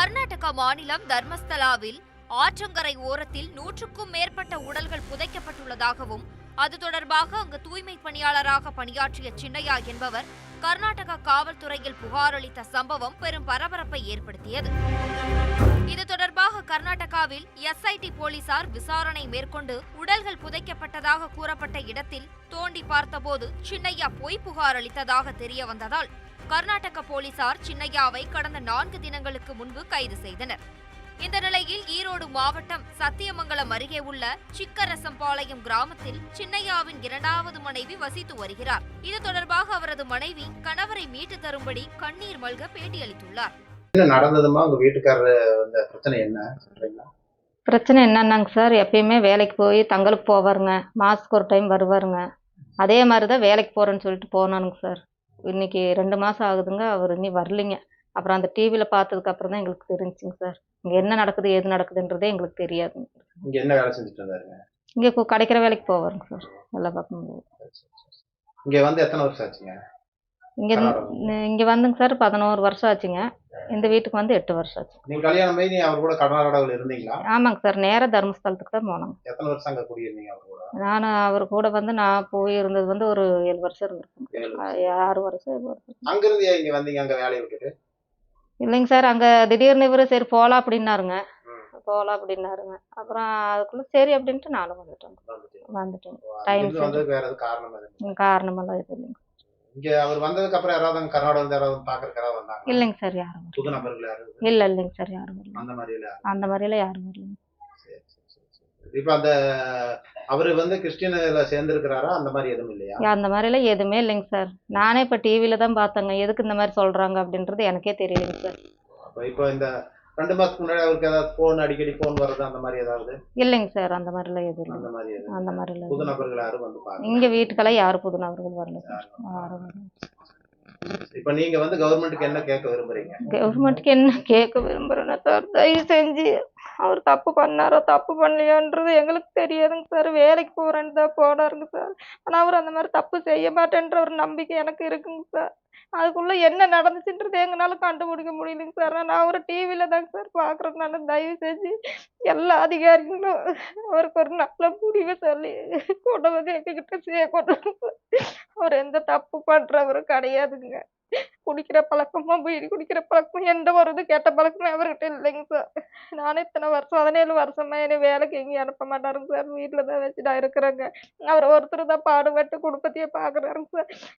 கர்நாடகா மாநிலம் தர்மஸ்தலாவில் ஆற்றங்கரை ஓரத்தில் 100க்கும் மேற்பட்ட உடல்கள் புதைக்கப்பட்டுள்ளதாகவும் அது தொடர்பாக அங்கு தூய்மை பணியாளராக பணியாற்றிய சின்னையா என்பவர் கர்நாடக காவல்துறையில் புகார் அளித்த சம்பவம் பெரும் பரபரப்பை ஏற்படுத்தியது. இது தொடர்பாக கர்நாடகாவில் எஸ்ஐடி போலீசார் விசாரணை மேற்கொண்டு உடல்கள் புதைக்கப்பட்டதாக கூறப்பட்ட இடத்தில் தோண்டி பார்த்தபோது சின்னையா பொய் புகார் அளித்ததாக தெரிய வந்ததால் கர்நாடக போலீசார் சின்னையாவை கடந்த 4 தினங்களுக்கு முன்பு கைது செய்தனர். இந்த நிலையில் ஈரோடு மாவட்டம் சத்தியமங்கலம் அருகே உள்ள சிக்கரசம்பாளையம் கிராமத்தில் சின்னையாவின் 2வது மனைவி வசித்து வருகிறார். இது தொடர்பாக அவரது மனைவி கணவரை மீட்டு தரும்படி கண்ணீர் மல்க பேட்டியளித்துள்ளார். நடந்ததுமா உங்க வீட்டுக்காரர் வந்த பிரச்சனை என்ன சொல்றீங்களா? பிரச்சனை என்னன்னாங்க சார், எப்பயுமே வேலைக்கு போய் தங்களுக்கு போவாருங்க, மாதத்துக்கு ஒரு டைம் வருவாருங்க. அதே மாதிரி தான் வேலைக்கு போகிறேன்னு சொல்லிட்டு போனானுங்க சார். இன்னைக்கு 2 மாதம் ஆகுதுங்க, அவர் இன்னும் வரலிங்க. அப்புறம் அந்த டிவியில் பார்த்ததுக்கு அப்புறம் தான் எங்களுக்கு தெரிஞ்சுங்க சார், இங்கே என்ன நடக்குது ஏது நடக்குதுன்றதே எங்களுக்கு தெரியாதுங்க. இங்க என்ன வேலை செஞ்சுட்டு இருந்தாருங்க? இங்கே கிடைக்கிற வேலைக்கு போவாருங்க சார், எல்லா பக்கமும். இங்க வந்து எத்தனை வருஷம் ஆச்சுங்க? இங்கே வந்துங்க சார் 11 வருஷம் ஆச்சுங்க. இந்த வீட்டுக்கு வந்து 8 வருஷம் ஆச்சு. நீங்க கல்யாணம் பண்ணி அவர் கூட கர்நாடகாவில் இருந்தீங்களா? ஆமாங்க சார், நேராக தர்மஸ்தலத்துக்கு தான் போனோங்க. எத்தனை வருஷம் அங்கே குடியிருந்தீங்க அவர் கூட? அவர் கூட வந்து நான் போய் இருந்தது வந்து ஒரு 7 வருஷம் இருந்திருக்கேங்க. 6 வருஷம் 7 வருஷம். அங்கிருந்து ஏன் இங்க வந்தீங்க அங்க வேலையை விட்டுட்டு? இல்லைங்க சார், அங்கே திடீர்னு இவரு சரி போகலாம் அப்படின்னாருங்க. அப்புறம் அதுக்குள்ள சரி அப்படின்ட்டு நானும் வந்துட்டேன். டைம் வேற எதுவும் காரணம் எதுவும்? காரணமெல்லாம் எதுவும் இல்லைங்க. இங்க அவர் வந்ததுக்கு அப்புறம் யாராவது கர்நாடகா யாராவது பாக்குறதுக்கு யாராவது வந்தாங்க? இல்லைங்க சார், யாரும் வரல. புது நபர்கள் யாரும்? இல்லைங்க சார், யாரும் வரல. அந்த மாதிரிலாம் யாரும் வரல. இப்ப அந்த அவரு வந்து கிறிஸ்டியன்ல சேர்ந்திருக்கிறாரா? அந்த மாதிரி எதுவும் இல்லையா? அந்த மாதிரிலாம் எதுவுமே இல்லைங்க சார். நானே இப்போ டிவியில தான் பார்த்தேங்க, எதுக்கு இந்த மாதிரி சொல்றாங்க அப்படின்றது எனக்கே தெரியலைங்க சார். இப்போ இந்த 2 மாசத்துக்கு முன்னாடி அவருக்கு ஏதாவது அடிக்கடி போன் வருது அந்த மாதிரி ஏதாவது? இல்லைங்க சார், அந்த மாதிரிலாம் எதுவும் இல்லை. அந்த மாதிரிலாம் புது நபர்கள் யாரும் வந்து பாருங்க. இங்க வீட்டுக்கெல்லாம் யாரும் புது நபர்கள் வரல சார். யாரும் வரல. இப்ப நீங்க வந்து கவர்மெண்ட்டுக்கு என்ன கேட்க விரும்புறீங்க? கவர்மெண்ட்டுக்கு என்ன கேட்க விரும்புறேன்னா சார், தயவு செஞ்சு அவர் தப்பு பண்ணாரோ தப்பு பண்ணலையோன்றது எங்களுக்கு தெரியாதுங்க சார். வேலைக்கு போறேன்னு தான் போனாருங்க சார். ஆனா அவர் அந்த மாதிரி தப்பு செய்ய மாட்டேன்ற ஒரு நம்பிக்கை எனக்கு இருக்குங்க சார். அதுக்குள்ள என்ன நடந்துச்சுன்றது எங்களால கண்டுபிடிக்க முடியலைங்க சார். நான் ஒரு டிவியில தாங்க சார் பாக்குறதுனால தயவு செஞ்சு எல்லா அதிகாரிகளும் அவருக்கு ஒரு நல்ல முடிவை சொல்லி கொண்டு வந்து எங்ககிட்ட சேர்க்கணும். அவர் எந்த தப்பு பண்றவரும் கிடையாதுங்க. குடிக்கிற பழக்கமோ பீடி குடிக்கிற பழக்கமும் எந்த ஒரு இது கெட்ட பழக்கமும் அவர்கிட்ட இல்லைங்க சார். நானே இத்தனை வருஷம் 17 வருஷமா என்னை வேலைக்கு எங்கேயும் அனுப்ப மாட்டாருங்க சார். வீட்டில் தான் வச்சு நான் இருக்கிறேங்க. அவர் ஒருத்தர் தான் பாடுபட்டு குடும்பத்தையே பார்க்குறாருங்க சார்.